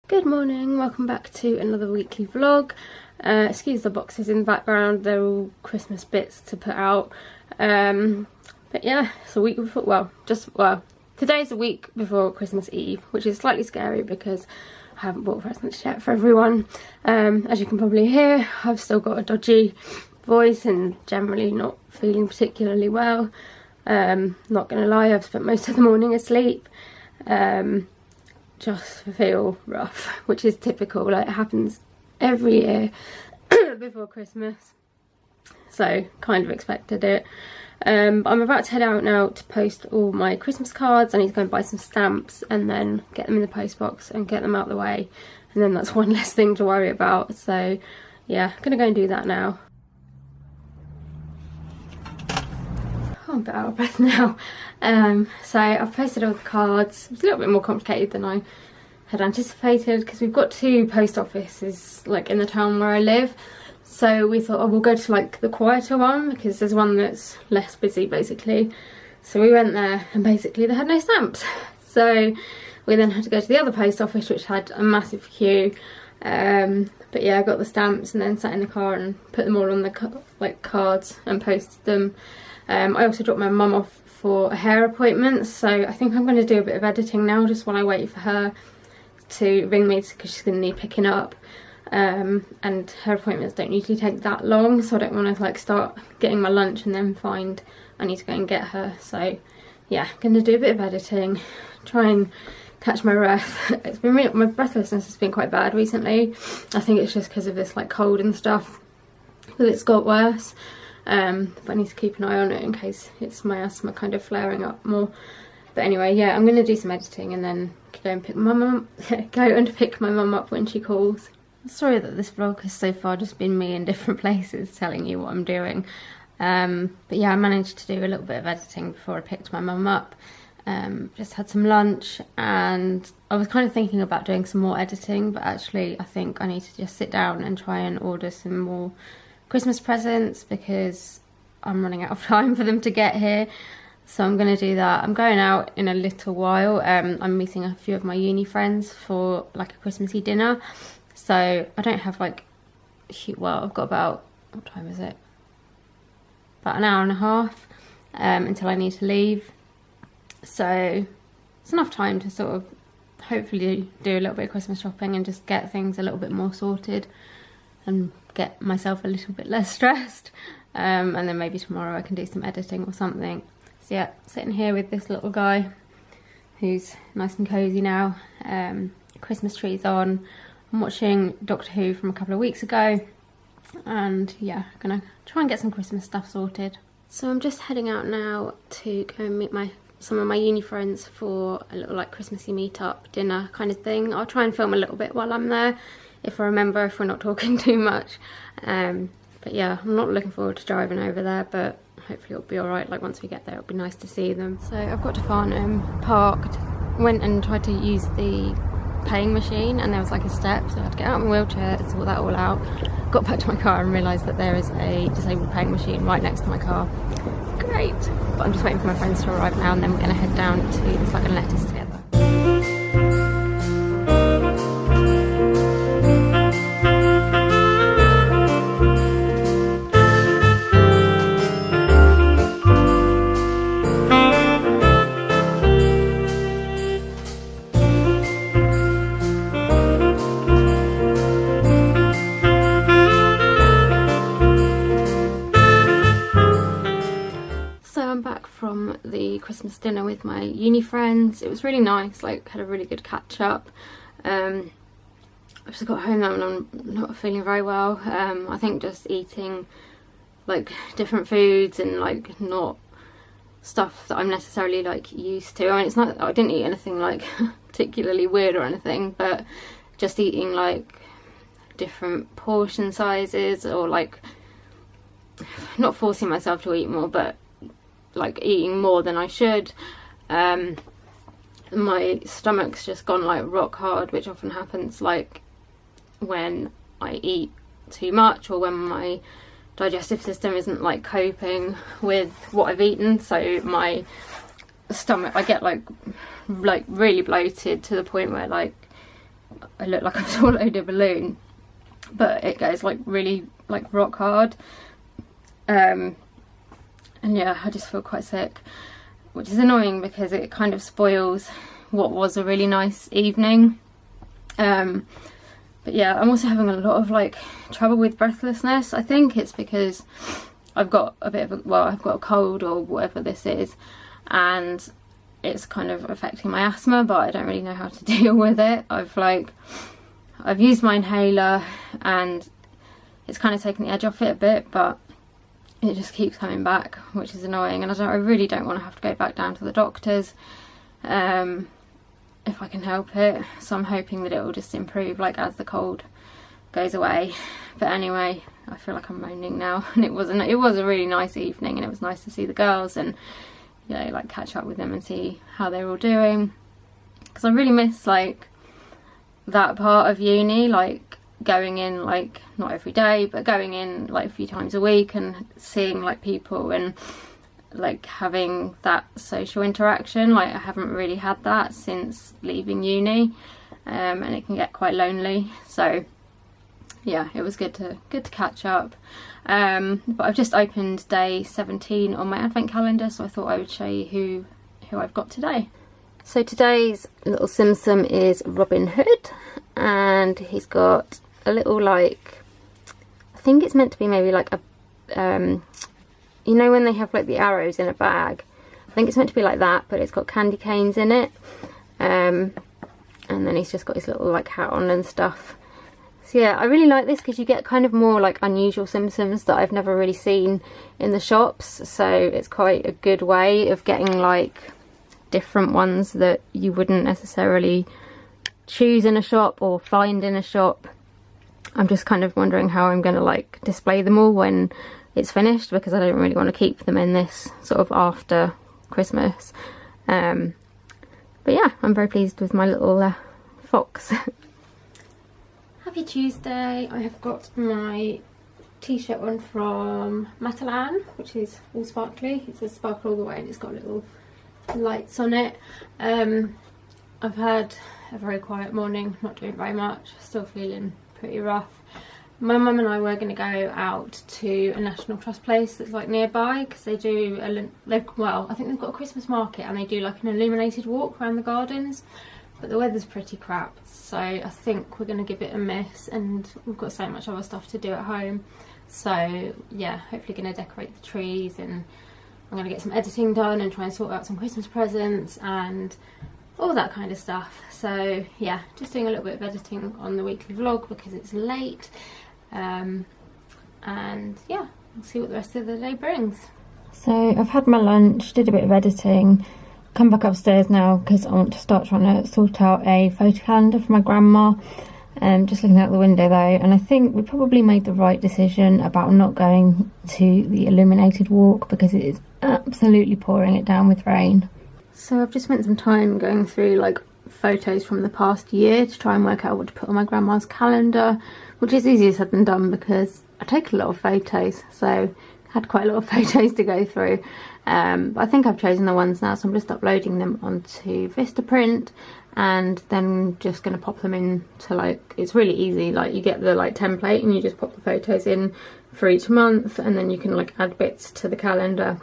Good morning, welcome back to another weekly vlog. Excuse the boxes in the background, they're all Christmas bits to put out. But yeah, it's a week before, today's a week before Christmas Eve, which is slightly scary because I haven't bought presents yet for everyone. As you can probably hear, I've still got a dodgy voice and generally not feeling particularly well. Not gonna lie, I've spent most of the morning asleep. Just feel rough, which is typical, like it happens every year before Christmas, so kind of expected it. I'm about to head out now to post all my Christmas cards. I need to go and buy some stamps and then get them in the post box and get them out of the way, and then that's one less thing to worry about. So yeah, I'm gonna go and do that now. I'm a bit out of breath now. So I've posted all the cards. It's a little bit more complicated than I had anticipated because we've got two post offices like in the town where I live. So we thought, oh, we'll go to like the quieter one because there's one that's less busy basically. So we went there and basically they had no stamps. So we then had to go to the other post office which had a massive queue. But yeah, I got the stamps and then sat in the car and put them all on the cards and posted them. I also dropped my mum off for a hair appointment, so I think I'm going to do a bit of editing now just while I wait for her to ring me because she's going to need picking up. And her appointments don't usually take that long, so I don't want to like start getting my lunch and then find I need to go and get her. So yeah, I'm going to do a bit of editing, try and catch my breath. It's been really, my breathlessness has been quite bad recently. I think it's just because of this like cold and stuff that it's got worse. But I need to keep an eye on it in case it's my asthma kind of flaring up more. But anyway, yeah, I'm going to do some editing and then go and pick my mum up when she calls. Sorry that this vlog has so far just been me in different places telling you what I'm doing. But yeah, I managed to do a little bit of editing before I picked my mum up. Just had some lunch and I was kind of thinking about doing some more editing, but actually I think I need to just sit down and try and order some more Christmas presents because I'm running out of time for them to get here. So I'm going to do that. I'm going out in a little while. I'm meeting a few of my uni friends for like a Christmassy dinner. So I don't have like, well, I've got about, what time is it? About an hour and a half until I need to leave. So it's enough time to sort of hopefully do a little bit of Christmas shopping and just get things a little bit more sorted and get myself a little bit less stressed. And then maybe tomorrow I can do some editing or something. So yeah, sitting here with this little guy who's nice and cozy now. Christmas tree's on. I'm watching Doctor Who from a couple of weeks ago. And yeah, I'm gonna try and get some Christmas stuff sorted. So I'm just heading out now to go and meet some of my uni friends for a little like Christmassy meet-up dinner kind of thing. I'll try and film a little bit while I'm there, if I remember, if we're not talking too much. But yeah, I'm not looking forward to driving over there, but hopefully it'll be alright. Like once we get there, it'll be nice to see them. So I've got to Farnham, parked, went and tried to use the paying machine and there was like a step, so I had to get out of my wheelchair, sort that all out. Got back to my car and realised that there is a disabled paying machine right next to my car. Great! But I'm just waiting for my friends to arrive now and then we're going to head down to the Slug and Lettuce together. From the Christmas dinner with my uni friends. It was really nice, like had a really good catch up. I just got home now and I'm not feeling very well. I think just eating like different foods and like not stuff that I'm necessarily like used to. I mean, it's not, I didn't eat anything like particularly weird or anything, but just eating like different portion sizes or like not forcing myself to eat more, but like eating more than I should. My stomach's just gone like rock hard, which often happens like when I eat too much or when my digestive system isn't like coping with what I've eaten. So my stomach, I get like really bloated to the point where like I look like I've swallowed a balloon, but it goes like really like rock hard. And yeah, I just feel quite sick, which is annoying because it kind of spoils what was a really nice evening. But yeah, I'm also having a lot of like trouble with breathlessness. I think it's because I've got a bit of a, well, I've got a cold or whatever this is, and it's kind of affecting my asthma, but I don't really know how to deal with it. I've used my inhaler and it's kind of taken the edge off it a bit, but it just keeps coming back, which is annoying, and I really don't want to have to go back down to the doctors if I can help it. So I'm hoping that it will just improve like as the cold goes away. But anyway, I feel like I'm moaning now, and it was a really nice evening, and it was nice to see the girls and, you know, like catch up with them and see how they're all doing, because I really miss like that part of uni, like going in, like not every day, but going in like a few times a week and seeing like people and like having that social interaction. Like I haven't really had that since leaving uni, and it can get quite lonely. So yeah, it was good to catch up. But I've just opened day 17 on my advent calendar, so I thought I would show you who I've got today. So today's little Sim is Robin Hood, and he's got a little, like, I think it's meant to be maybe like a you know when they have like the arrows in a bag, I think it's meant to be like that, but it's got candy canes in it, and then he's just got his little like hat on and stuff. So yeah, I really like this because you get kind of more like unusual Simpsons that I've never really seen in the shops, so it's quite a good way of getting like different ones that you wouldn't necessarily choose in a shop or find in a shop. I'm just kind of wondering how I'm going to like display them all when it's finished, because I don't really want to keep them in this sort of after Christmas. But yeah, I'm very pleased with my little fox. Happy Tuesday. I have got my t-shirt on from Matalan, which is all sparkly. It says sparkle all the way and it's got little lights on it. I've had a very quiet morning, not doing very much, still feeling pretty rough. My mum and I were going to go out to a National Trust place that's like nearby, because they do well, I think they've got a Christmas market and they do like an illuminated walk around the gardens, but the weather's pretty crap, so I think we're going to give it a miss, and we've got so much other stuff to do at home. So yeah, hopefully going to decorate the trees, and I'm going to get some editing done and try and sort out some Christmas presents and all that kind of stuff. So yeah, just doing a little bit of editing on the weekly vlog because it's late, and yeah, we'll see what the rest of the day brings. So I've had my lunch, did a bit of editing, come back upstairs now because I want to start trying to sort out a photo calendar for my grandma. Just looking out the window though, and I think we probably made the right decision about not going to the illuminated walk because it is absolutely pouring it down with rain. So I've just spent some time going through like photos from the past year to try and work out what to put on my grandma's calendar, which is easier said than done because I take a lot of photos, so I had quite a lot of photos to go through. But I think I've chosen the ones now, so I'm just uploading them onto Vistaprint and then just going to pop them into, like, it's really easy, like you get the like template and you just pop the photos in for each month, and then you can like add bits to the calendar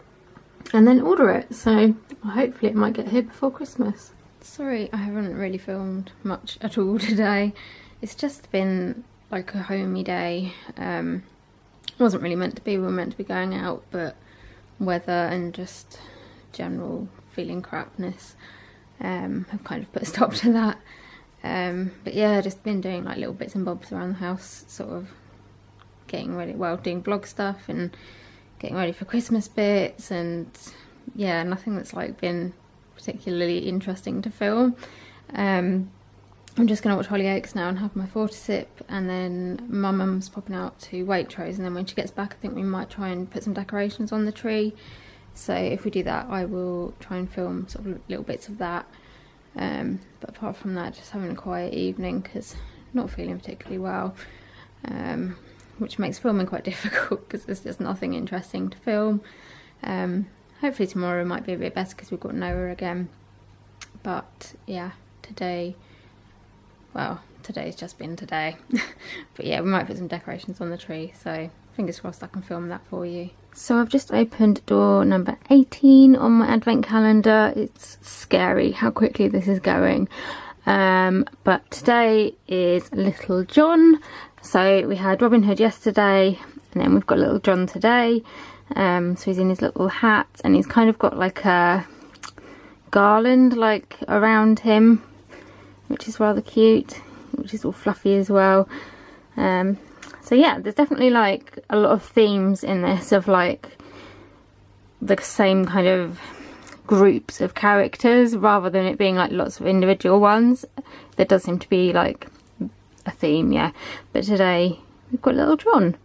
and then order it. So hopefully it might get here before Christmas. Sorry, I haven't really filmed much at all today. It's just been like a homey day. It wasn't really meant to be, we were meant to be going out, but weather and just general feeling crapness have kind of put a stop to that. But yeah, just been doing like little bits and bobs around the house, sort of getting ready, well, doing blog stuff and getting ready for Christmas bits, and yeah, nothing that's like been particularly interesting to film. I'm just going to watch Hollyoaks now and have my fortisip, and then my mum's popping out to Waitrose, and then when she gets back I think we might try and put some decorations on the tree. So if we do that I will try and film sort of little bits of that. But apart from that, just having a quiet evening because not feeling particularly well, which makes filming quite difficult because there's just nothing interesting to film. Hopefully tomorrow might be a bit better because we've got Noah again. But yeah, today, well, today's just been today. But yeah, we might put some decorations on the tree, so fingers crossed I can film that for you. So I've just opened door number 18 on my advent calendar. It's scary how quickly this is going. But today is Little John. So we had Robin Hood yesterday, and then we've got Little John today. So he's in his little hat, and he's kind of got like a garland like around him, which is rather cute, which is all fluffy as well. So yeah, there's definitely like a lot of themes in this of like the same kind of groups of characters rather than it being like lots of individual ones. There does seem to be like a theme, yeah. But today we've got Little John.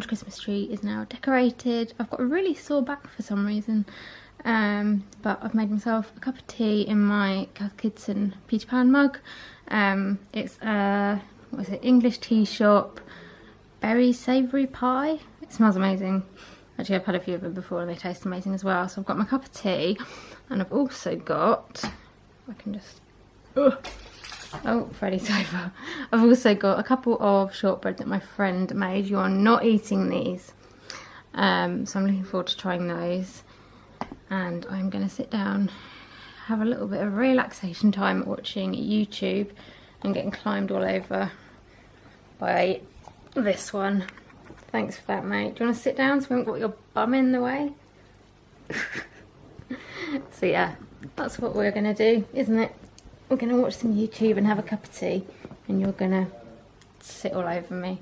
Christmas tree is now decorated. I've got a really sore back for some reason, but I've made myself a cup of tea in my Cath Kidston Peter Pan mug. It's a, what is it, English tea shop berry savoury pie. It smells amazing. Actually, I've had a few of them before and they taste amazing as well. So I've got my cup of tea, and I've also got, I can just, oh, Freddie's over. I've also got a couple of shortbread that my friend made. You are not eating these. So I'm looking forward to trying those. And I'm going to sit down, have a little bit of relaxation time watching YouTube and getting climbed all over by this one. Thanks for that, mate. Do you want to sit down so we haven't got your bum in the way? So yeah, that's what we're going to do, isn't it? We're going to watch some YouTube and have a cup of tea, and you're going to sit all over me.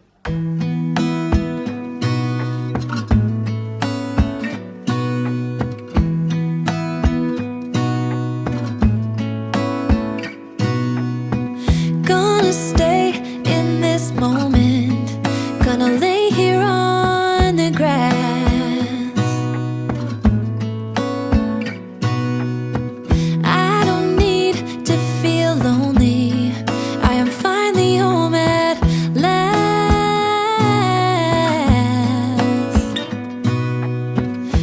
Gonna stay in this moment, gonna lay here on the grass. I don't need to feel lonely, I am finally home at last.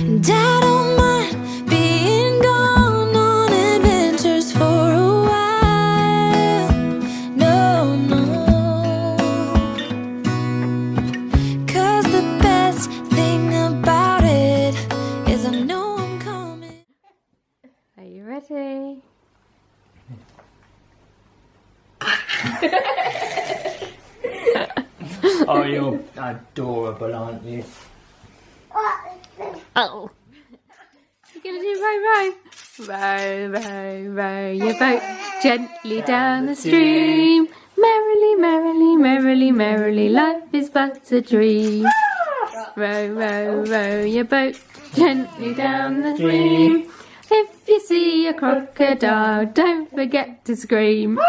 And I don't mind being gone on adventures for a while. No, no, 'cause the best thing about it is I know I'm coming. Are you ready? Oh, you're adorable, aren't you? Oh. You're going to do row, row. Row, row, row your boat gently down the stream. Merrily, merrily, merrily, merrily, life is but a dream. Row, row, row your boat gently down the stream. If you see a crocodile, don't forget to scream. Ah!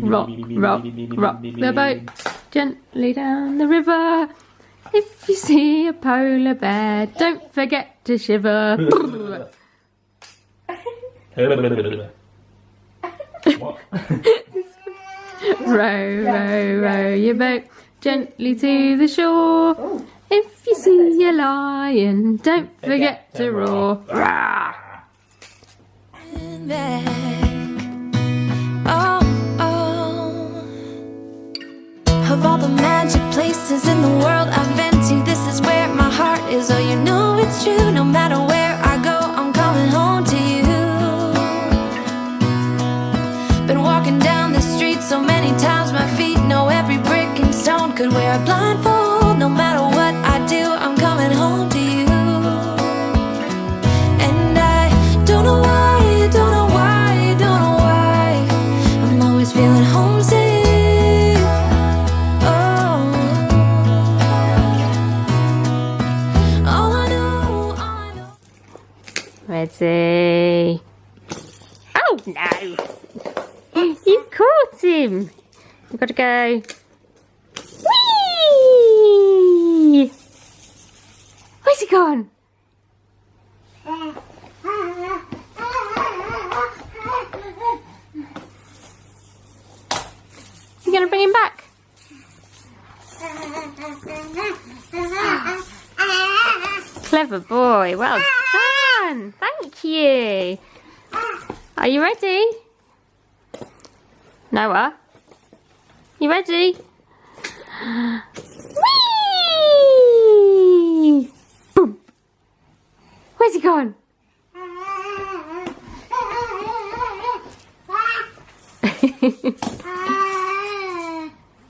Rock, rock, rock the boat gently down the river. If you see a polar bear, don't forget to shiver. What? Row, row, row your boat gently to the shore. If you see a lion, don't forget to roar. Rah! Back. Oh, oh. Of all the magic places in the world I've been to, this is where my heart is. Oh, you know it's true. No matter where I go, I'm coming home to you. Been walking down the street so many times, my feet know every brick and stone. Could wear a blindfold. No matter what I do, I'm coming home to you. And I don't know why Oh no! You caught him! You've got to go. Whee! Where's he gone? You gonna bring him back? Clever boy, well done! Thank you! Are you ready? Noah? You ready? Whee! Boom! Where's he gone?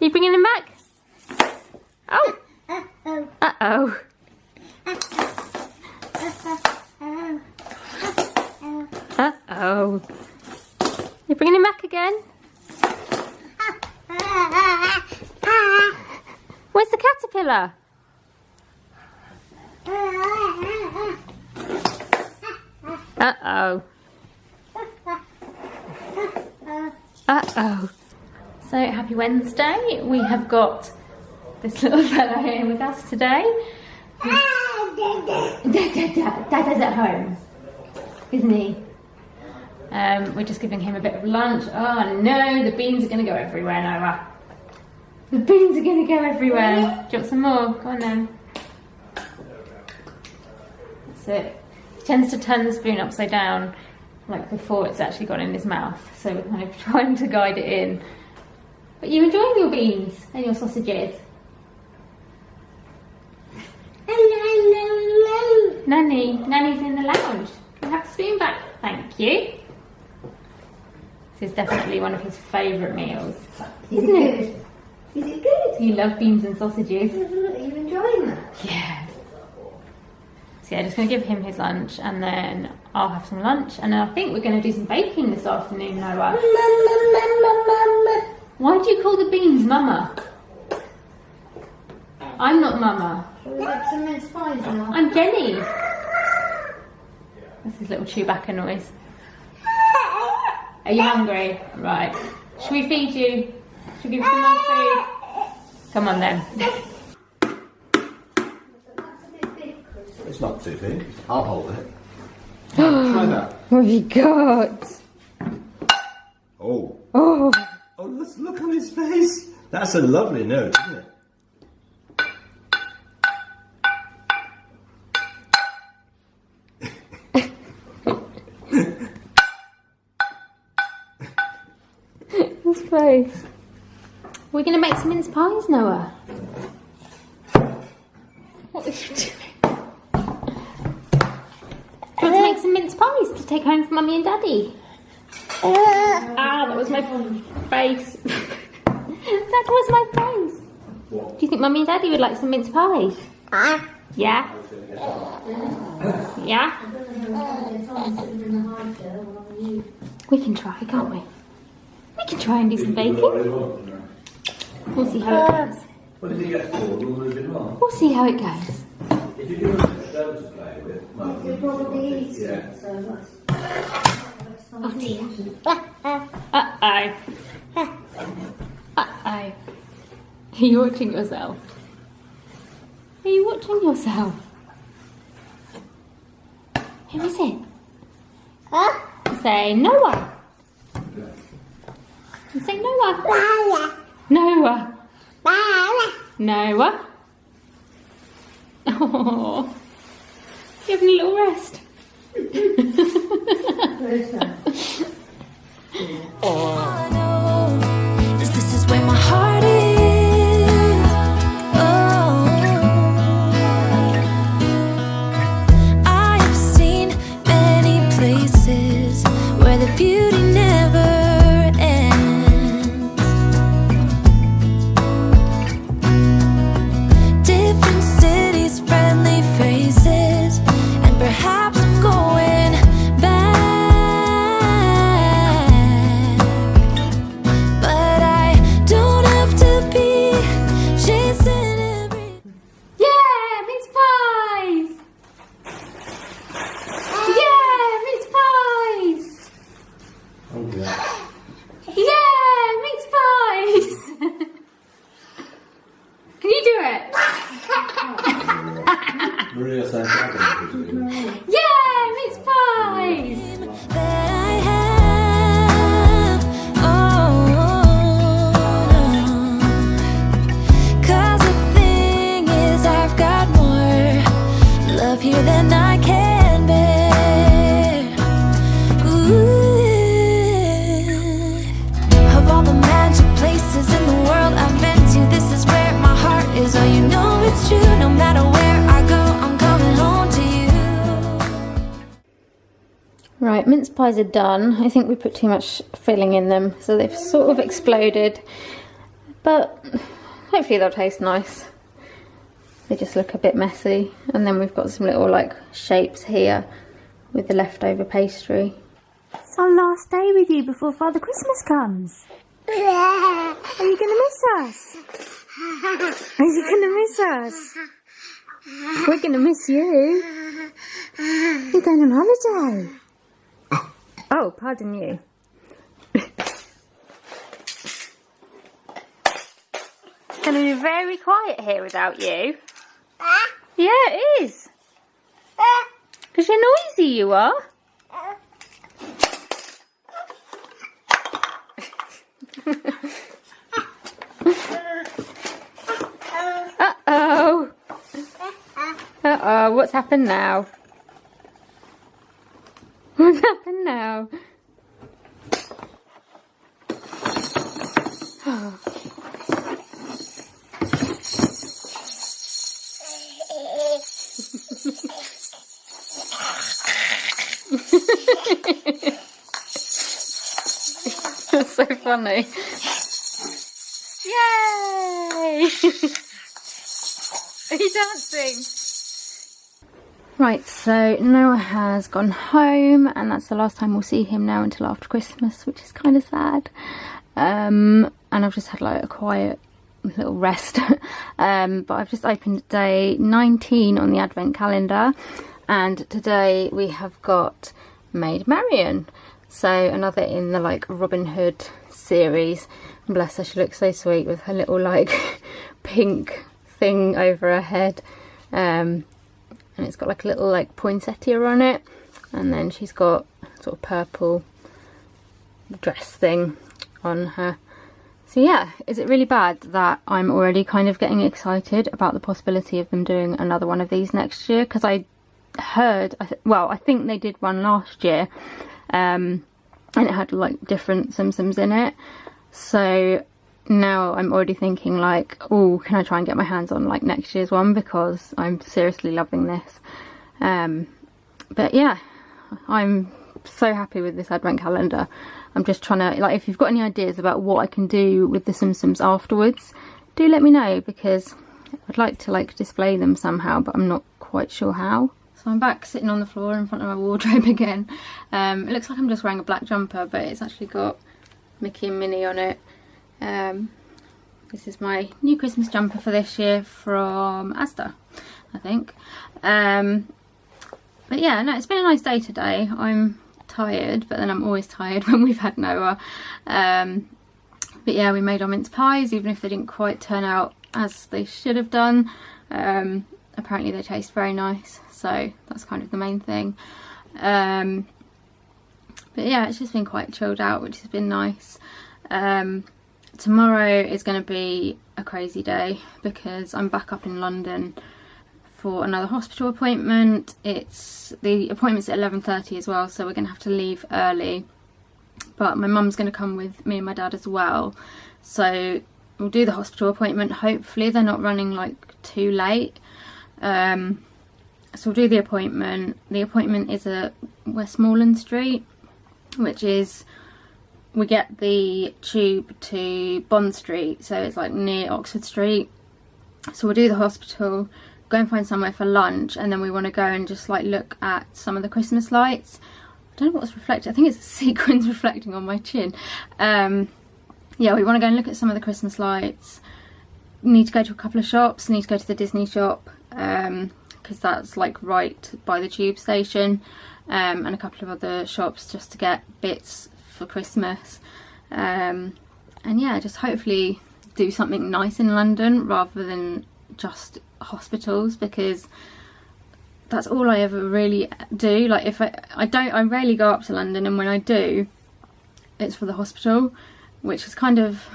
You bringing him back? Oh! Uh-oh. Uh-oh. You bringing him back again? Where's the caterpillar? Uh-oh. Uh-oh. So, happy Wednesday. We have got this little fella here with us today. Dada's at home, isn't he? We're just giving him a bit of lunch. Oh no, the beans are going to go everywhere, Noah. The beans are going to go everywhere. Do you want some more? Go on then. That's it. He tends to turn the spoon upside down, like before it's actually gone in his mouth. So we're kind of trying to guide it in. But you enjoying your beans and your sausages? Nanny's in the lounge. Can I have the spoon back? Thank you. This is definitely one of his favourite meals, isn't it? Is it good? You love beans and sausages. Are you enjoying that? Yeah. So yeah, just going to give him his lunch and then I'll have some lunch and then I think we're going to do some baking this afternoon, Noah. Why do you call the beans Mama? I'm not Mama. Shall we make some mince pies now? I'm Jenny. That's his little Chewbacca noise. Are you hungry? Right. Should we feed you? Should we give you some more food? Come on then. It's not too big. I'll hold it. Try that. What have you got? Oh. Oh. Oh, look on his face. That's a lovely note, isn't it? His face. We're going to make some mince pies, Noah. What are you doing? Do you want to make some mince pies to take home for Mummy and Daddy? Ah, that was my face. That was my face. Do you think Mummy and Daddy would like some mince pies? Yeah? Yeah? We can try, can't we? We can try and do some baking. We'll see how it goes. We'll see how it goes. Oh dear. Uh-oh. Uh-oh. Are you watching yourself? Are you watching yourself? Who is it? Say Noah. Say Noah. Noah. Noah. Oh, you having a little rest? All I know is this is where my heart is. Oh, I have seen many places where the beauty never ends. Different cities, friendly faces, and perhaps I'm going back. Right, mince pies are done. I think we put too much filling in them, so they've sort of exploded. But hopefully they'll taste nice. They just look a bit messy. And then we've got some little like shapes here with the leftover pastry. It's our last day with you before Father Christmas comes. Are you going to miss us? Are you going to miss us? We're going to miss you. You're going on holiday. Oh, pardon you. It's going to be very quiet here without you. Yeah, it is. Because you're noisy, you are. Uh-oh. Uh-oh, what's happened now? What's happened now? That's so funny. Yay! Are you dancing? Right, so Noah has gone home, and that's the last time we'll see him now until after Christmas, which is kind of sad. And I've just had like a quiet little rest. But I've just opened day 19 on the advent calendar, and today we have got Maid Marian. So another in the like Robin Hood series. Bless her, she looks so sweet with her little like pink thing over her head. And it's got like a little like poinsettia on it, and then she's got sort of purple dress thing on her. So yeah, is it really bad that I'm already kind of getting excited about the possibility of them doing another one of these next year? Because I heard, I think they did one last year, and it had like different Tsum Tsums in it. So now I'm already thinking like, oh, can I try and get my hands on like next year's one, because I'm seriously loving this. But yeah, I'm so happy with this advent calendar. I'm just trying to, like, if you've got any ideas about what I can do with the Tsum Tsums afterwards, do let me know, because I'd like to like display them somehow, but I'm not quite sure how. So I'm back sitting on the floor in front of my wardrobe again. It looks like I'm just wearing a black jumper, but it's actually got Mickey and Minnie on it. This is my new Christmas jumper for this year from Asda, I think. But yeah, no, it's been a nice day today. I'm tired, but then I'm always tired when we've had Noah. But yeah, we made our mince pies, even if they didn't quite turn out as they should have done. Apparently they taste very nice, so that's kind of the main thing. But yeah, it's just been quite chilled out, which has been nice. Tomorrow is going to be a crazy day because I'm back up in London for another hospital appointment. The appointment's at 11:30 as well, so we're going to have to leave early. But my mum's going to come with me and my dad as well, so we'll do the hospital appointment. Hopefully they're not running like too late. So we'll do the appointment. The appointment is at Westmoreland Street, which is, we get the tube to Bond Street, so it's like near Oxford Street. So we'll do the hospital, go and find somewhere for lunch, and then we want to go and just like look at some of the Christmas lights. I don't know what's reflecting. I think it's sequins reflecting on my chin. Yeah, we want to go and look at some of the Christmas lights. Need to go to a couple of shops. Need to go to the Disney shop, because that's like right by the tube station, and a couple of other shops just to get bits for Christmas. And yeah, just hopefully do something nice in London rather than just hospitals, because that's all I ever really do. Like, if I rarely go up to London, and when I do, it's for the hospital, which is kind of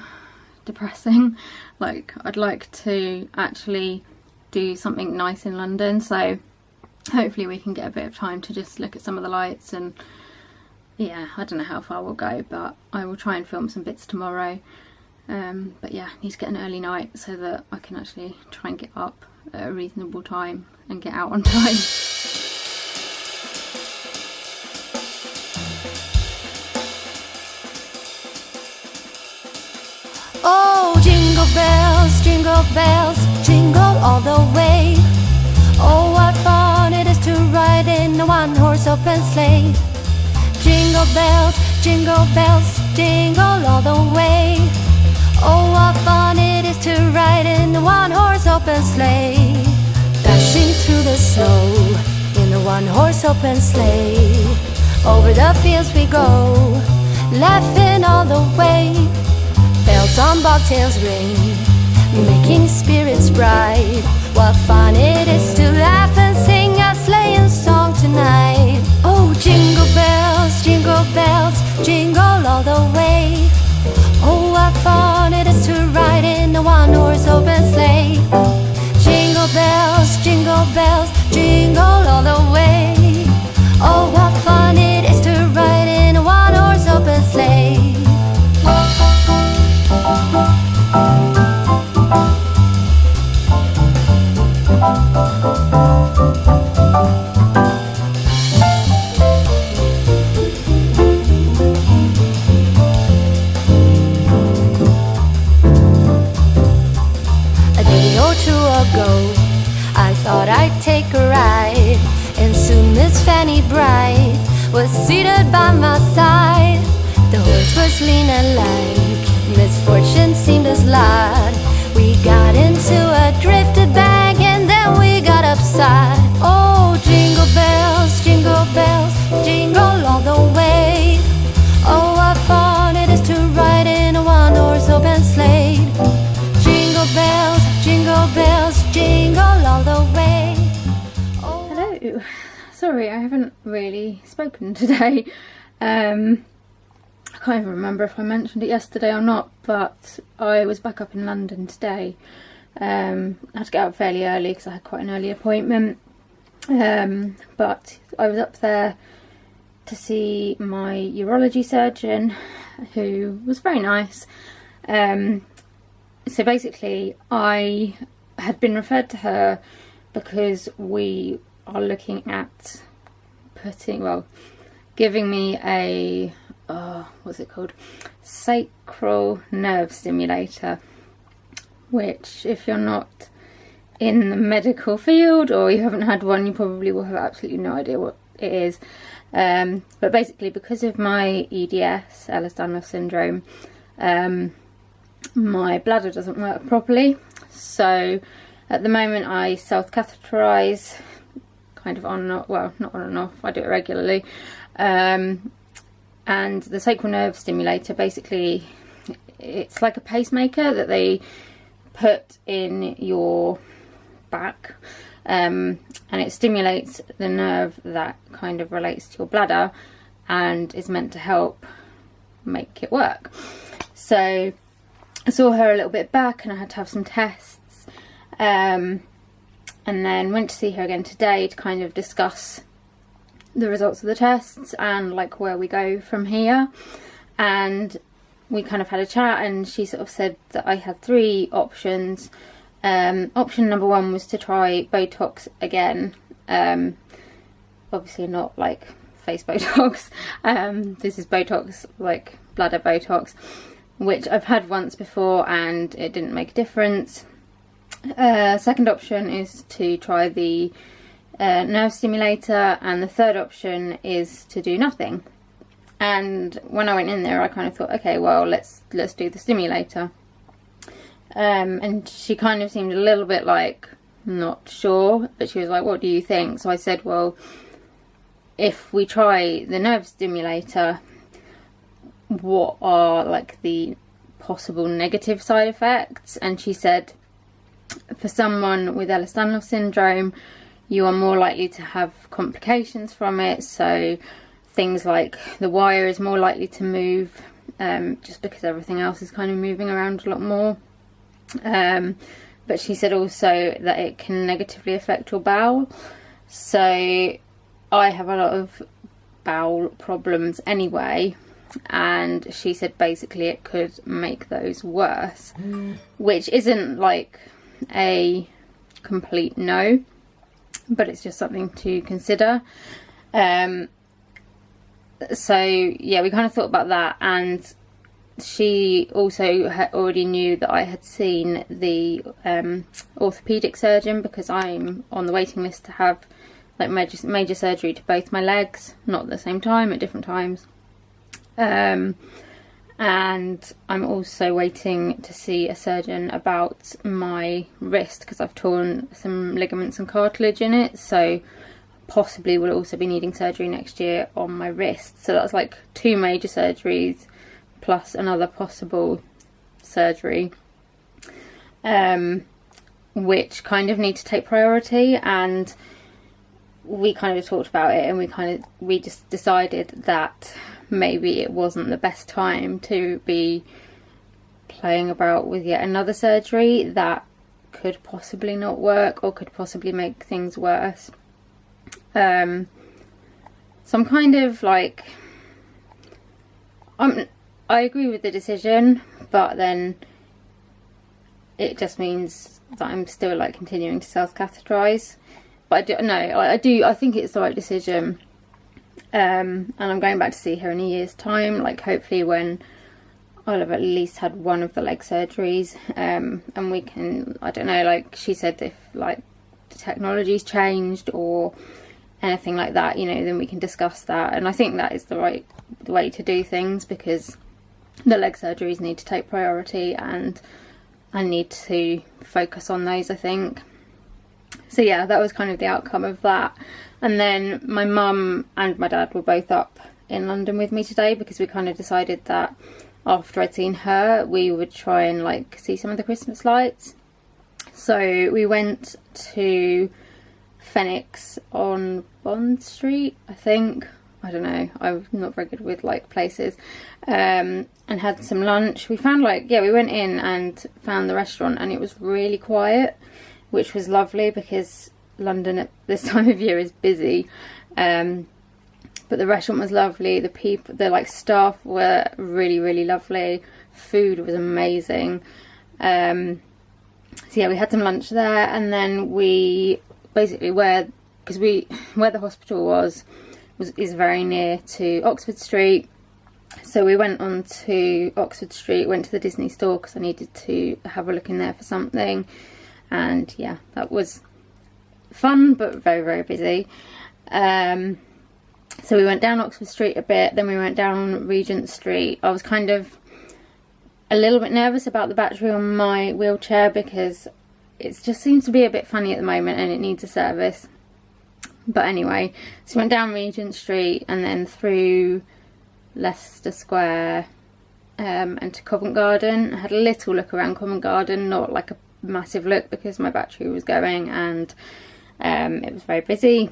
depressing. Like, I'd like to actually do something nice in London, so hopefully we can get a bit of time to just look at some of the lights. And yeah, I don't know how far we'll go, but I will try and film some bits tomorrow. But yeah, I need to get an early night so that I can actually try and get up at a reasonable time and get out on time. bells, jingle all the way. Oh, what fun it is to ride in a one-horse open sleigh. Jingle bells, jingle all the way. Oh, what fun it is to ride in a one-horse open sleigh. Dashing through the snow in a one-horse open sleigh. Over the fields we go, laughing all the way. Bells on bobtails ring, making spirits bright. What fun it is to laugh and sing a sleighing song tonight. Oh, jingle bells, jingle all the way. Oh, what fun it is to ride in a one-horse open sleigh. Jingle bells, jingle all the way. Oh, what fun it is to ride in a one-horse open sleigh. Ago, I thought I'd take a ride, and soon Miss Fanny Bright was seated by my side. The horse was lean and light, misfortune seemed his lot. We got into a drifted bag and then we got upside. Oh, jingle bells, jingle all the way. Oh, what fun it is to ride in a one-horse open sleigh. Jingle bells, jingle all the way. Oh. Hello. Sorry, I haven't really spoken today. I can't even remember if I mentioned it yesterday or not, but I was back up in London today. I had to get up fairly early because I had quite an early appointment. But I was up there to see my urology surgeon, who was very nice. So basically, I had been referred to her because we are looking at giving me a, what's it called? Sacral nerve stimulator, which if you're not in the medical field or you haven't had one, you probably will have absolutely no idea what it is. But basically, because of my EDS, Ehlers-Danlos syndrome, my bladder doesn't work properly. So at the moment I self-catheterize, kind of on and off, well, not on and off, I do it regularly. And the sacral nerve stimulator, basically, it's like a pacemaker that they put in your back, and it stimulates the nerve that kind of relates to your bladder and is meant to help make it work. So I saw her a little bit back and I had to have some tests, and then went to see her again today to kind of discuss the results of the tests and like where we go from here. And we kind of had a chat and she sort of said that I had three options. Option number one was to try Botox again. Obviously not like face Botox. This is Botox, like bladder Botox, which I've had once before and it didn't make a difference. Second option is to try the nerve stimulator, and the third option is to do nothing. And when I went in there I kind of thought, okay, well, let's do the stimulator. And she kind of seemed a little bit like not sure, but she was like, what do you think? So I said, well, if we try the nerve stimulator, what are like the possible negative side effects? And she said, for someone with Ehlers-Danlos syndrome, you are more likely to have complications from it. So things like the wire is more likely to move, just because everything else is kind of moving around a lot more. But she said also that it can negatively affect your bowel. So I have a lot of bowel problems anyway, and she said basically it could make those worse, which isn't like a complete no, but it's just something to consider. So yeah, we kind of thought about that, and she also already knew that I had seen the orthopaedic surgeon, because I'm on the waiting list to have like major surgery to both my legs, not at the same time, at different times. And I'm also waiting to see a surgeon about my wrist, because I've torn some ligaments and cartilage in it, so possibly will also be needing surgery next year on my wrist. So that's like 2 major surgeries plus another possible surgery, which kind of need to take priority. And we kind of talked about it, and we just decided that maybe it wasn't the best time to be playing about with yet another surgery that could possibly not work or could possibly make things worse. So I'm kind of like, I agree with the decision, but then it just means that I'm still like continuing to self-catheterize. But I think it's the right decision. And I'm going back to see her in a year's time, like hopefully when I'll have at least had one of the leg surgeries, and we can, I don't know, like she said, if like the technology's changed or anything like that, you know, then we can discuss that. And I think that is the right way to do things, because the leg surgeries need to take priority and I need to focus on those, I think. So yeah, that was kind of the outcome of that. And then my mum and my dad were both up in London with me today, because we kind of decided that after I'd seen her, we would try and like see some of the Christmas lights. So we went to Phoenix on Bond Street, I think. I don't know, I'm not very good with like places. And had some lunch. We found like, yeah, we went in and found the restaurant, and it was really quiet, which was lovely, because London at this time of year is busy. But the restaurant was lovely. The people, the like staff were really, really lovely. Food was amazing. So yeah, we had some lunch there, and then we basically where the hospital is very near to Oxford Street. So we went on to Oxford Street, went to the Disney store because I needed to have a look in there for something. And yeah, that was fun, but very, very busy. So we went down Oxford Street a bit, then we went down Regent Street. I was kind of a little bit nervous about the battery on my wheelchair, because it just seems to be a bit funny at the moment and it needs a service. But anyway, so we went down Regent Street and then through Leicester Square and to Covent Garden. I had a little look around Covent Garden, not like a massive look because my battery was going and it was very busy.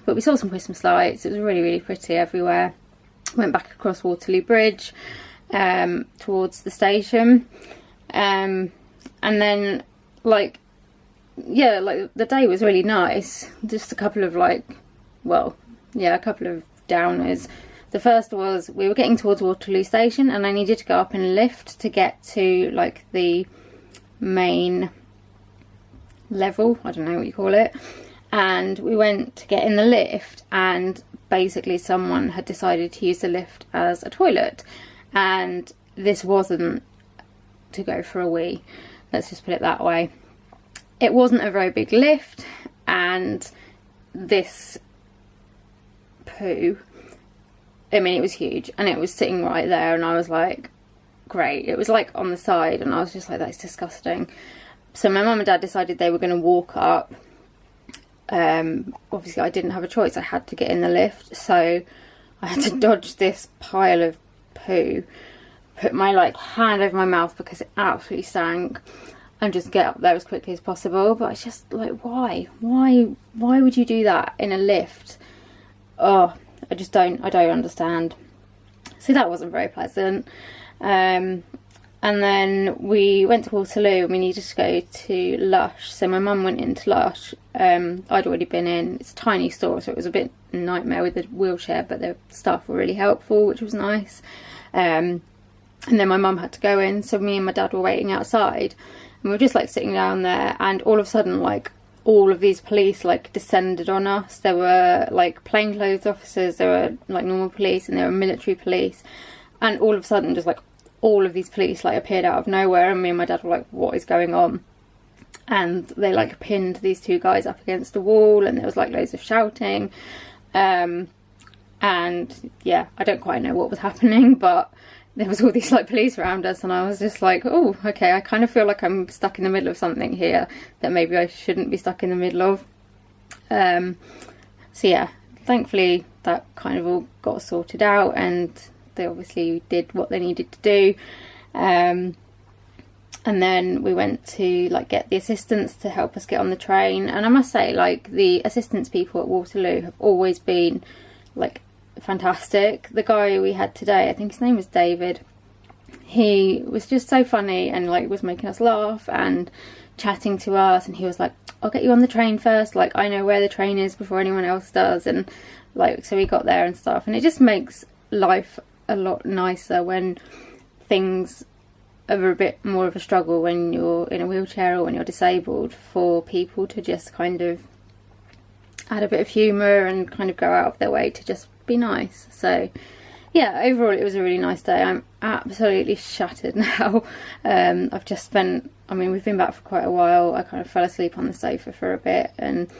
But we saw some Christmas lights. It was really, really pretty everywhere. Went back across Waterloo Bridge towards the station. And then like, yeah, like the day was really nice. Just a couple of a couple of downers. The first was we were getting towards Waterloo Station and I needed to go up in a lift to get to like the main level, I don't know what you call it. And we went to get in the lift and basically someone had decided to use the lift as a toilet. And this wasn't to go for a wee, let's just put it that way. It wasn't a very big lift, and this poo, I mean, it was huge and it was sitting right there, and I was like, great. It was like on the side and I was just like, that's disgusting. So my mum and dad decided they were going to walk up. Obviously I didn't have a choice, I had to get in the lift, so I had to dodge this pile of poo, put my like hand over my mouth because it absolutely stank, and just get up there as quickly as possible. But it's just like, why would you do that in a lift? Oh, I don't understand. So that wasn't very pleasant. And then we went to Waterloo and we needed to go to Lush. So my mum went into Lush. I'd already been in. It's a tiny store, so it was a bit nightmare with the wheelchair, but the staff were really helpful, which was nice. And then my mum had to go in, so me and my dad were waiting outside. And we were just like sitting down there, and all of a sudden like all of these police like descended on us. There were like plainclothes officers, there were like normal police, and there were military police. And all of a sudden just like all of these police like appeared out of nowhere, and me and my dad were like, what is going on? And they like pinned these 2 guys up against the wall, and there was like loads of shouting, and yeah, I don't quite know what was happening, but there was all these like police around us, and I was just like, oh, okay, I kind of feel like I'm stuck in the middle of something here that maybe I shouldn't be stuck in the middle of. So yeah, thankfully that kind of all got sorted out, and they obviously did what they needed to do. And then we went to like get the assistants to help us get on the train, and I must say, like, the assistance people at Waterloo have always been like fantastic. The guy we had today, I think his name was David, he was just so funny and like was making us laugh and chatting to us, and he was like, I'll get you on the train first, like I know where the train is before anyone else does, and like so we got there and stuff, and it just makes life a lot nicer when things are a bit more of a struggle when you're in a wheelchair or when you're disabled, for people to just kind of add a bit of humour and kind of go out of their way to just be nice. So yeah, overall it was a really nice day. I'm absolutely shattered now. I've just spent, I mean, we've been back for quite a while. I kind of fell asleep on the sofa for a bit, and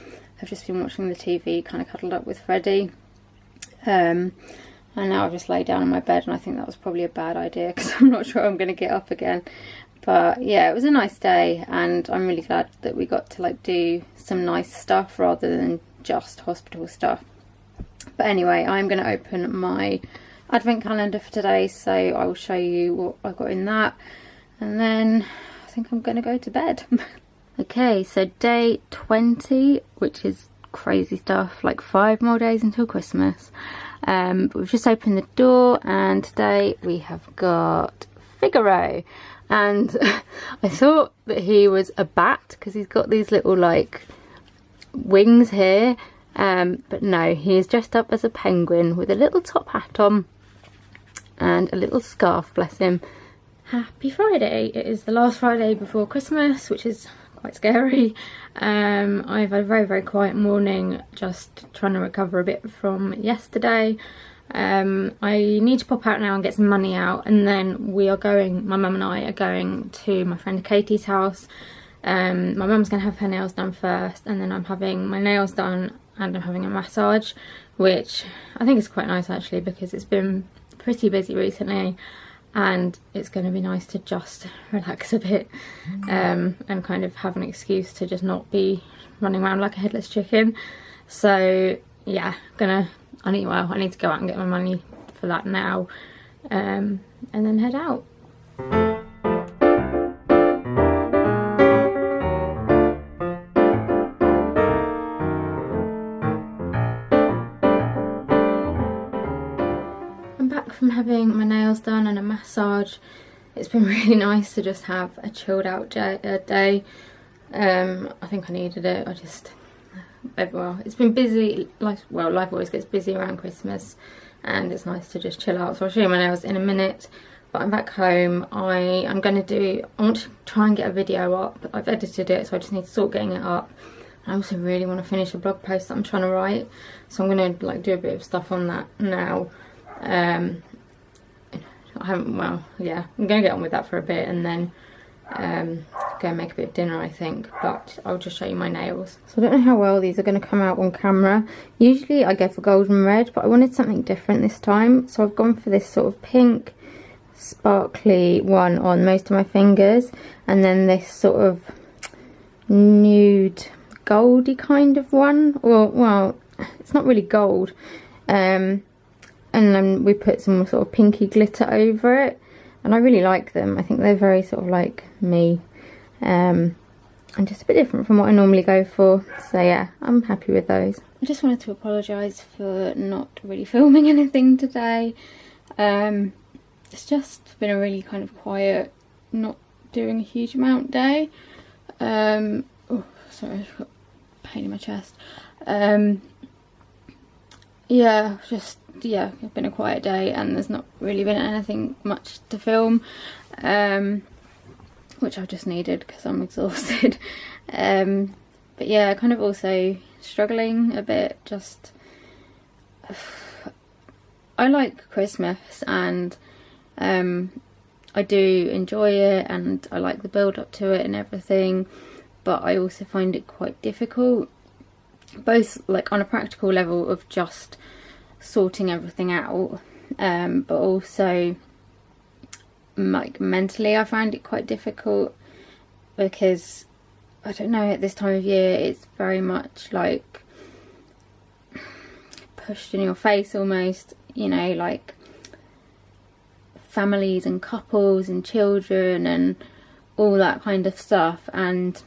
I've just been watching the TV, kind of cuddled up with Freddie. And now I've just laid down in my bed, and I think that was probably a bad idea because I'm not sure I'm going to get up again. But yeah, it was a nice day, and I'm really glad that we got to like do some nice stuff rather than just hospital stuff. But anyway, I'm going to open my advent calendar for today, so I will show you what I got in that, and then I think I'm going to go to bed. Okay, so day 20, which is crazy stuff, like 5 more days until Christmas. But we've just opened the door, and today we have got Figaro, and I thought that he was a bat because he's got these little like wings here, but no, he is dressed up as a penguin with a little top hat on and a little scarf, bless him. Happy Friday. It is the last Friday before Christmas, which is quite scary. I've had a very, very quiet morning, just trying to recover a bit from yesterday. I need to pop out now and get some money out, and then we are going, my mum and I are going to my friend Katie's house. My mum's going to have her nails done first, and then I'm having my nails done and I'm having a massage, which I think is quite nice actually, because it's been pretty busy recently, and it's going to be nice to just relax a bit, and kind of have an excuse to just not be running around like a headless chicken. So yeah, I need to go out and get my money for that now, and then head out. From having my nails done and a massage, it's been really nice to just have a chilled out day. I think I needed it. Well, it's been busy, life always gets busy around Christmas, and it's nice to just chill out. So I'll show you my nails in a minute, but I'm back home. I want to try and get a video up. I've edited it, so I just need to sort getting it up. I also really want to finish a blog post that I'm trying to write, so I'm going to like do a bit of stuff on that now. I'm gonna get on with that for a bit, and then go and make a bit of dinner, I think. But I'll just show you my nails. So I don't know how well these are going to come out on camera. Usually I go for golden red, but I wanted something different this time, so I've gone for this sort of pink sparkly one on most of my fingers, and then this sort of nude goldy kind of one, or well, it's not really gold, and then we put some sort of pinky glitter over it, and I really like them. I think they're very sort of like me, and just a bit different from what I normally go for. So yeah, I'm happy with those. I just wanted to apologise for not really filming anything today. It's just been a really kind of quiet, not doing a huge amount day. Oh, sorry, I've got pain in my chest. Yeah, it's been a quiet day, and there's not really been anything much to film, which I've just needed because I'm exhausted. But yeah, kind of also struggling a bit. Just I like Christmas, and I I do enjoy it and I like the build up to it and everything, but I also find it quite difficult, both like on a practical level of just sorting everything out, but also like mentally I find it quite difficult, because I don't know, at this time of year it's very much like pushed in your face almost, you know, like families and couples and children and all that kind of stuff. And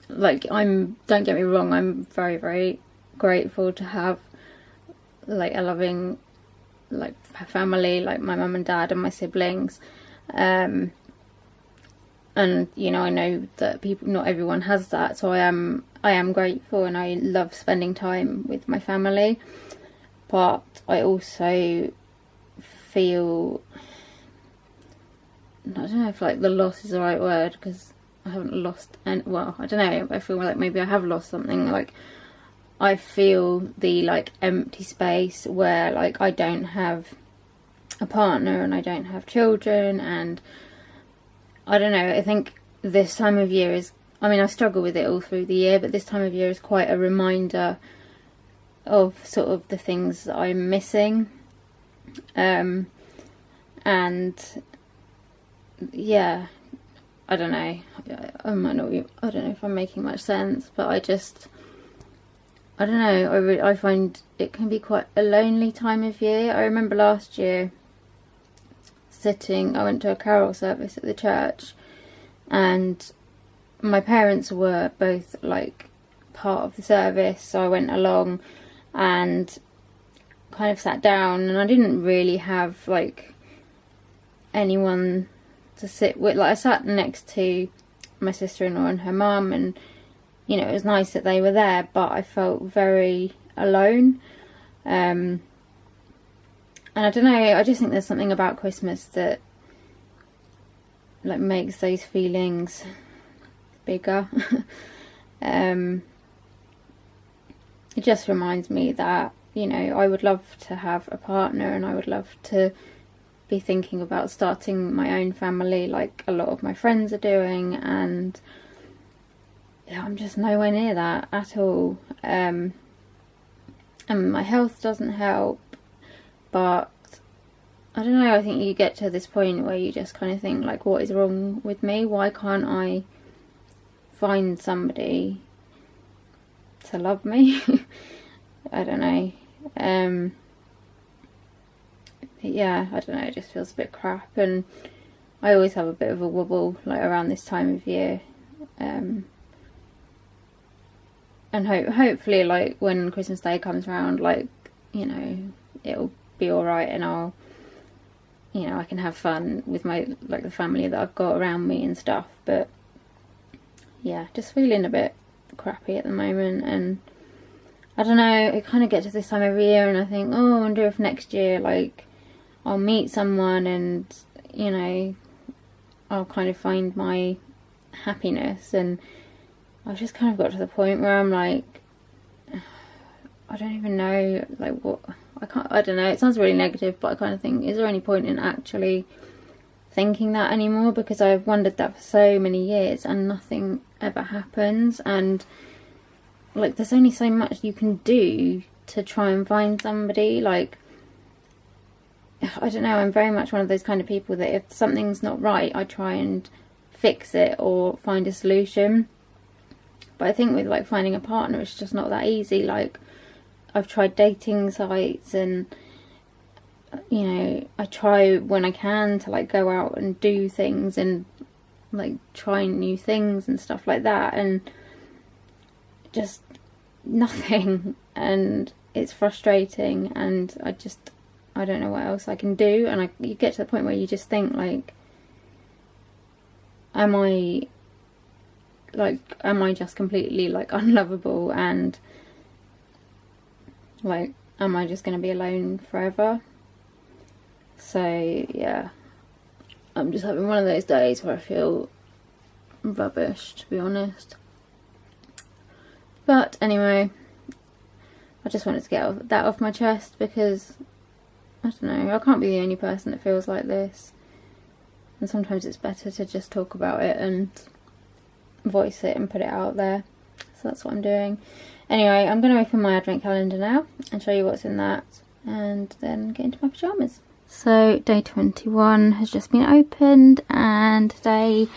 like, don't get me wrong, I'm very, very grateful to have like a loving like family, like my mum and dad and my siblings, and you know, I know that not everyone has that, so I am grateful and I love spending time with my family. But I also feel, I don't know if like the loss is the right word, because I haven't lost any, well, I don't know, I feel like maybe I have lost something. Like, I feel the like empty space where like I don't have a partner and I don't have children, and I don't know, I think this time of year is, I mean, I struggle with it all through the year, but this time of year is quite a reminder of sort of the things that I'm missing. And yeah, I don't know, I might not be, I don't know if I'm making much sense, but I don't know, I find it can be quite a lonely time of year. I remember last year I went to a carol service at the church, and my parents were both like part of the service, so I went along and kind of sat down, and I didn't really have like anyone to sit with. Like, I sat next to my sister-in-law and her mum, and you know, it was nice that they were there, but I felt very alone. And I don't know, I just think there's something about Christmas that like makes those feelings bigger. It just reminds me that, you know, I would love to have a partner, and I would love to be thinking about starting my own family like a lot of my friends are doing, and yeah, I'm just nowhere near that at all. And my health doesn't help, but I don't know, I think you get to this point where you just kind of think like, what is wrong with me? Why can't I find somebody to love me? I don't know. Yeah, I don't know, it just feels a bit crap, and I always have a bit of a wobble like around this time of year. And hopefully like when Christmas Day comes around, like, you know, it'll be alright, and I'll, you know, I can have fun with my, like, the family that I've got around me and stuff. But yeah, just feeling a bit crappy at the moment, and I don't know, it kind of gets to this time every year and I think, oh, I wonder if next year like I'll meet someone and, you know, I'll kind of find my happiness. And I've just kind of got to the point where I'm like, I don't even know, like, what, I don't know, it sounds really negative, but I kind of think, is there any point in actually thinking that anymore? Because I've wondered that for so many years and nothing ever happens, and like, there's only so much you can do to try and find somebody. Like, I don't know, I'm very much one of those kind of people that if something's not right, I try and fix it or find a solution. But I think with like finding a partner, it's just not that easy. Like, I've tried dating sites, and you know, I try when I can to like go out and do things and like try new things and stuff like that, and just nothing. And it's frustrating, and I don't know what else I can do. And you get to the point where you just think like, am I just completely like unlovable, and like, am I just going to be alone forever? So yeah, I'm just having one of those days where I feel rubbish, to be honest. But anyway, I just wanted to get that off my chest, because I don't know, I can't be the only person that feels like this. and sometimes it's better to just talk about it and voice it and put it out there. So that's what I'm doing. Anyway, I'm going to open my advent calendar now and show you what's in that, and then get into my pyjamas. So day 21 has just been opened, and today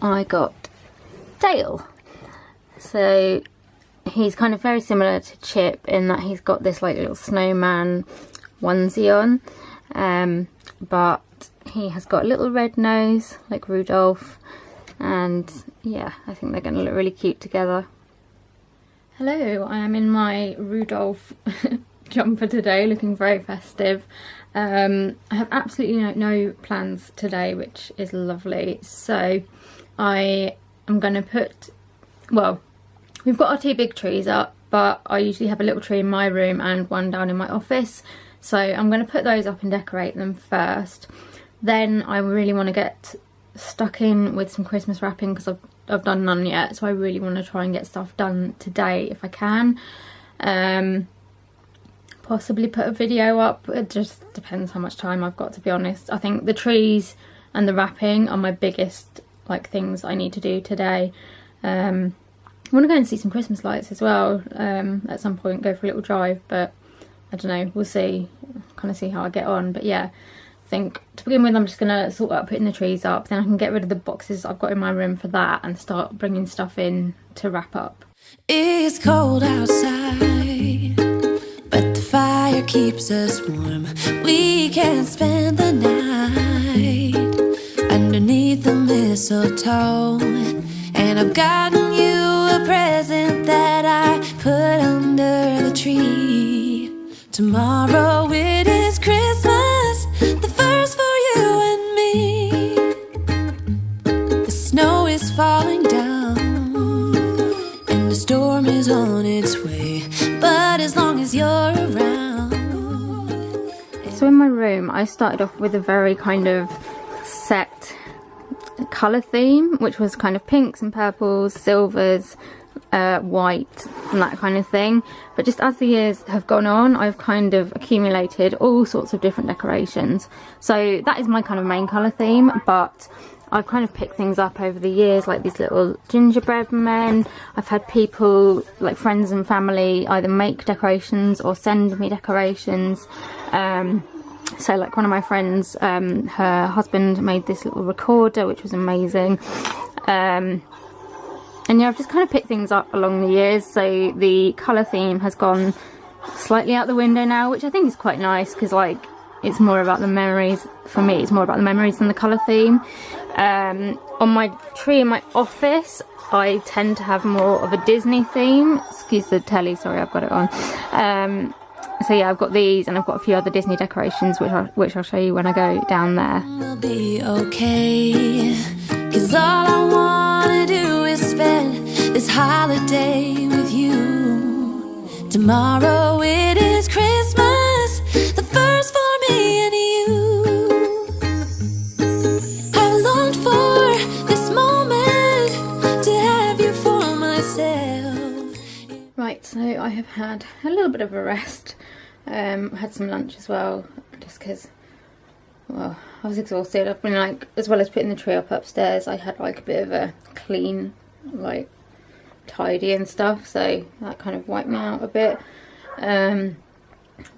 I got Dale. So he's kind of very similar to Chip in that he's got this like little snowman onesie on, but he has got a little red nose like Rudolph, and yeah, I think they're going to look really cute together. Hello, I am in my Rudolph jumper today, looking very festive. I have absolutely no plans today, which is lovely. So I am going to put, well, we've got our 2 big trees up, but I usually have a little tree in my room and one down in my office. So I'm going to put those up and decorate them first. Then I really want to get stuck in with some Christmas wrapping because I've done none yet, so I really want to try and get stuff done today if I can. Possibly put a video up. It just depends how much time I've got, to be honest. I think the trees and the wrapping are my biggest like things I need to do today. I want to go and see some Christmas lights as well at some point, go for a little drive, but I don't know, we'll see, kind of see how I get on. But yeah, I think to begin with I'm just going to sort out putting the trees up, then I can get rid of the boxes I've got in my room for that and start bringing stuff in to wrap up. It's cold outside, but the fire keeps us warm. We can spend the night underneath the mistletoe, and I've gotten you a present that I put under the tree. Tomorrow it is Christmas, the first for you and me. The snow is falling down and the storm is on its way, but as long as you're around. So in my room I started off with a very kind of set colour theme, which was kind of pinks and purples, silvers, white and that kind of thing. But just as the years have gone on, I've kind of accumulated all sorts of different decorations. So that is my kind of main colour theme, but I've kind of picked things up over the years, like these little gingerbread men. I've had people, like friends and family, either make decorations or send me decorations. So like one of my friends, her husband made this little recorder, which was amazing. And yeah, I've just kind of picked things up along the years. So the colour theme has gone slightly out the window now, which I think is quite nice, because like it's more about the memories. For me, it's more about the memories than the colour theme. On my tree in my office, I tend to have more of a Disney theme. Excuse the telly, sorry, I've got it on. So yeah, I've got these, and I've got a few other Disney decorations which I'll show you when I go down there. We'll be okay, 'cause all I wanna do is spend this holiday with you. Tomorrow it is Christmas, the first for me and you. I've longed for this moment to have you for myself. Right, so I have had a little bit of a rest. I had some lunch as well, just because, well, I was exhausted. I've been like, as well as putting the tree up upstairs, I had like a bit of a clean, like tidy and stuff, so that kind of wiped me out a bit. But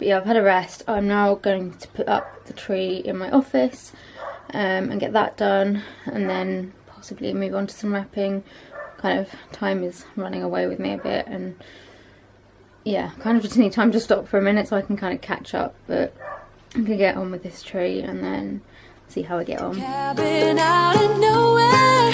yeah, I've had a rest. I'm now going to put up the tree in my office and get that done, and then possibly move on to some wrapping. Kind of time is running away with me a bit, and yeah, kind of just need time to stop for a minute so I can kind of catch up, but I'm gonna get on with this tree and then see how I get on. Cabin out of nowhere,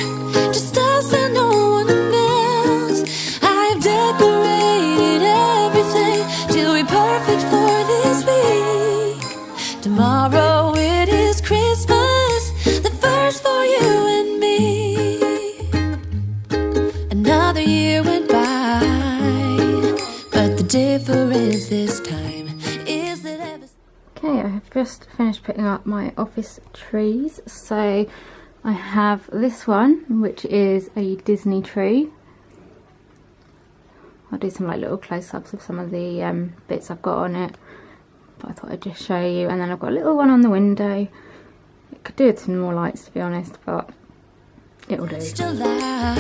just us and no one else. I've decorated everything till we're perfect for this week. Tomorrow it is Christmas, the first for you and me. Another year went by, but the difference this time is that Okay, I have just finished putting up my office trees. So I have this one, which is a Disney tree. I'll do some like little close-ups of some of the bits I've got on it, but I thought I'd just show you. And then I've got a little one on the window. It could could do with some more lights, to be honest, but it'll do. July,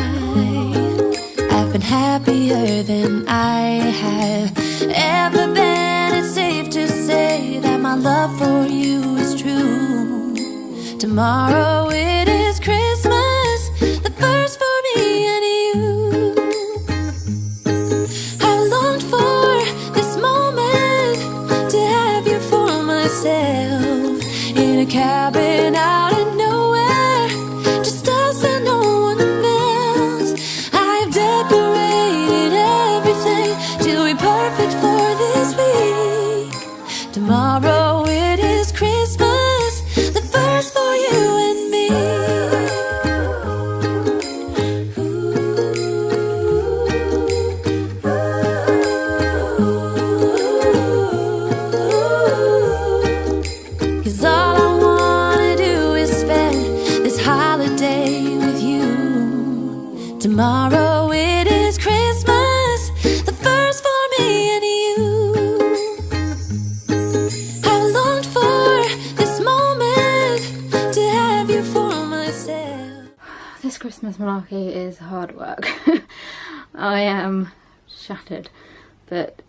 I've been happier than I have ever been. It's safe to say that my love for you is true. Tomorrow it is Christmas, the first for me and you. I longed for this moment to have you for myself in a cabin out in nowhere, just us and no one else. I've decorated everything to be perfect for this week. Tomorrow it is Christmas, the first for you and me. Cause all I wanna do is spend this holiday with you. Tomorrow it is Christmas, the first for me and you. I longed for this moment to have you for myself. This Christmas malarkey is hard work. I am shattered, but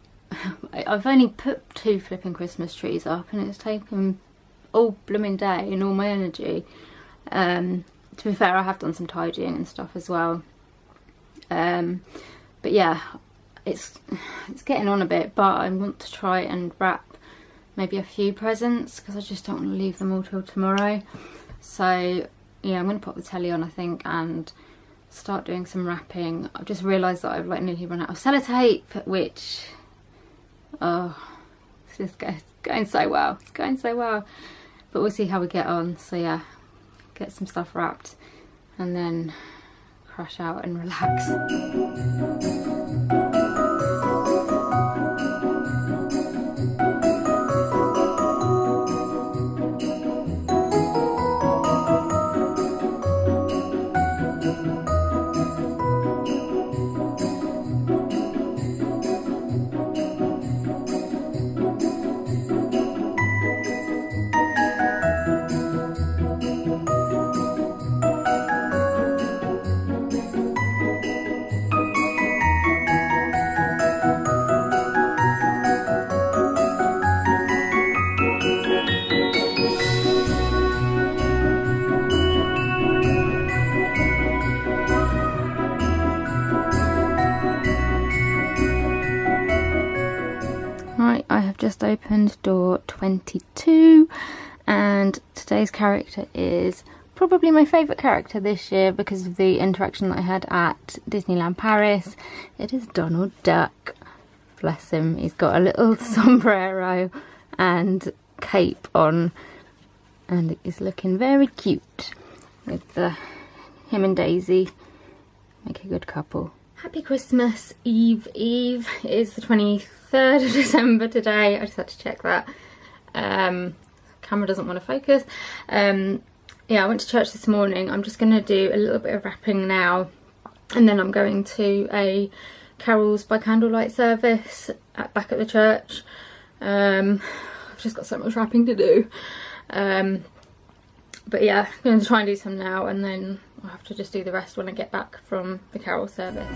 I've only put 2 flipping Christmas trees up and it's taken all blooming day and all my energy. To be fair, I have done some tidying and stuff as well. But yeah, it's getting on a bit, but I want to try and wrap maybe a few presents because I just don't want to leave them all till tomorrow. So yeah, I'm going to put the telly on, I think, and start doing some wrapping. I've just realised that I've like nearly run out of sellotape, which, oh, it's just going so well. It's going so well. But we'll see how we get on. So yeah, get some stuff wrapped and then crash out and relax. Right, I have just opened door 22 and today's character is probably my favourite character this year because of the interaction that I had at Disneyland Paris. It is Donald Duck. Bless him, he's got a little sombrero and cape on and is looking very cute with him and Daisy. Make a good couple. Happy Christmas Eve. It is the 23rd of December today. I just had to check that. Camera doesn't want to focus. Yeah, I went to church this morning. I'm just going to do a little bit of wrapping now and then I'm going to a carols by candlelight service back at the church. I've just got so much wrapping to do. But yeah, I'm going to try and do some now and then I'll have to just do the rest when I get back from the carol service.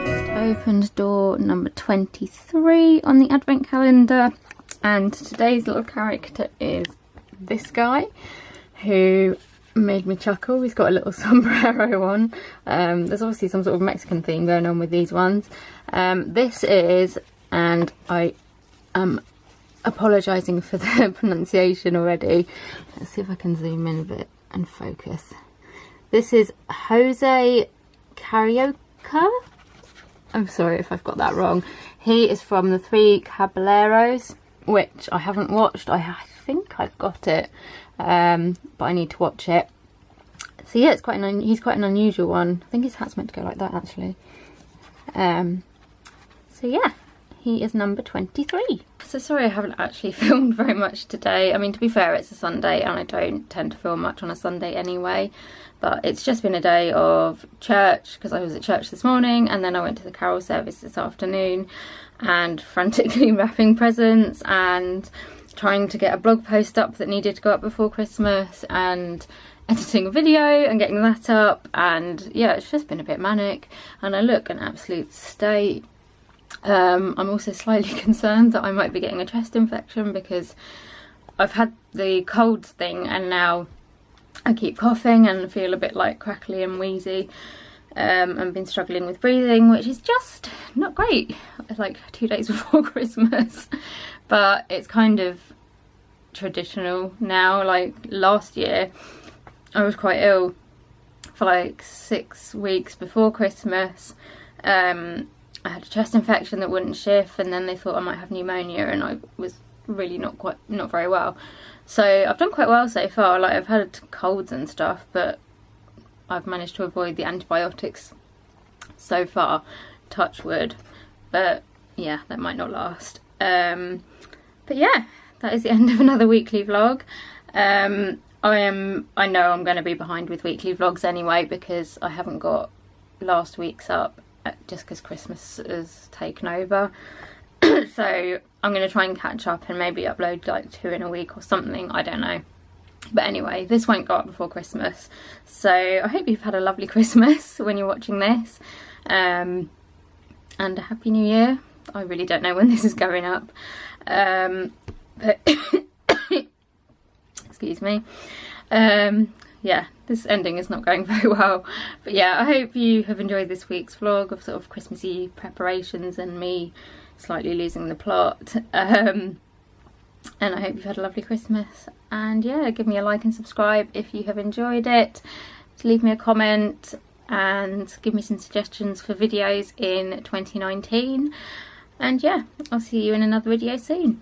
Just opened door number 23 on the advent calendar and today's little character is this guy who made me chuckle. He's got a little sombrero on. There's obviously some sort of Mexican theme going on with these ones. This is, and I am apologising for the pronunciation already. Let's see if I can zoom in a bit and focus. This is Jose Carioca. I'm sorry if I've got that wrong. He is from the Three Caballeros, which I haven't watched. I think I've got it, but I need to watch it. So yeah, it's he's quite an unusual one. I think his hat's meant to go like that actually. So yeah, he is number 23. So sorry I haven't actually filmed very much today. I mean, to be fair, it's a Sunday and I don't tend to film much on a Sunday anyway, but it's just been a day of church because I was at church this morning, and then I went to the carol service this afternoon, and frantically wrapping presents and trying to get a blog post up that needed to go up before Christmas, and editing a video and getting that up. And yeah, it's just been a bit manic and I look an absolute state. I'm also slightly concerned that I might be getting a chest infection because I've had the cold thing and now I keep coughing and feel a bit like crackly and wheezy, and been struggling with breathing, which is just not great. It's like 2 days before Christmas, but it's kind of traditional now. Like last year I was quite ill for like 6 weeks before Christmas. I had a chest infection that wouldn't shift, and then they thought I might have pneumonia, and I was really not very well. So I've done quite well so far. Like I've had colds and stuff, but I've managed to avoid the antibiotics so far, touch wood. But yeah, that might not last. But yeah, that is the end of another weekly vlog. I know I'm going to be behind with weekly vlogs anyway because I haven't got last week's up, just because Christmas has taken over. So I'm going to try and catch up and maybe upload like 2 in a week or something, I don't know. But anyway, this won't go up before Christmas, so I hope you've had a lovely Christmas when you're watching this, and a Happy New Year. I really don't know when this is going up, but excuse me. Yeah, this ending is not going very well, but yeah, I hope you have enjoyed this week's vlog of sort of Christmassy preparations and me slightly losing the plot, and I hope you've had a lovely Christmas. And yeah, give me a like and subscribe if you have enjoyed it, leave me a comment and give me some suggestions for videos in 2019, and yeah, I'll see you in another video soon.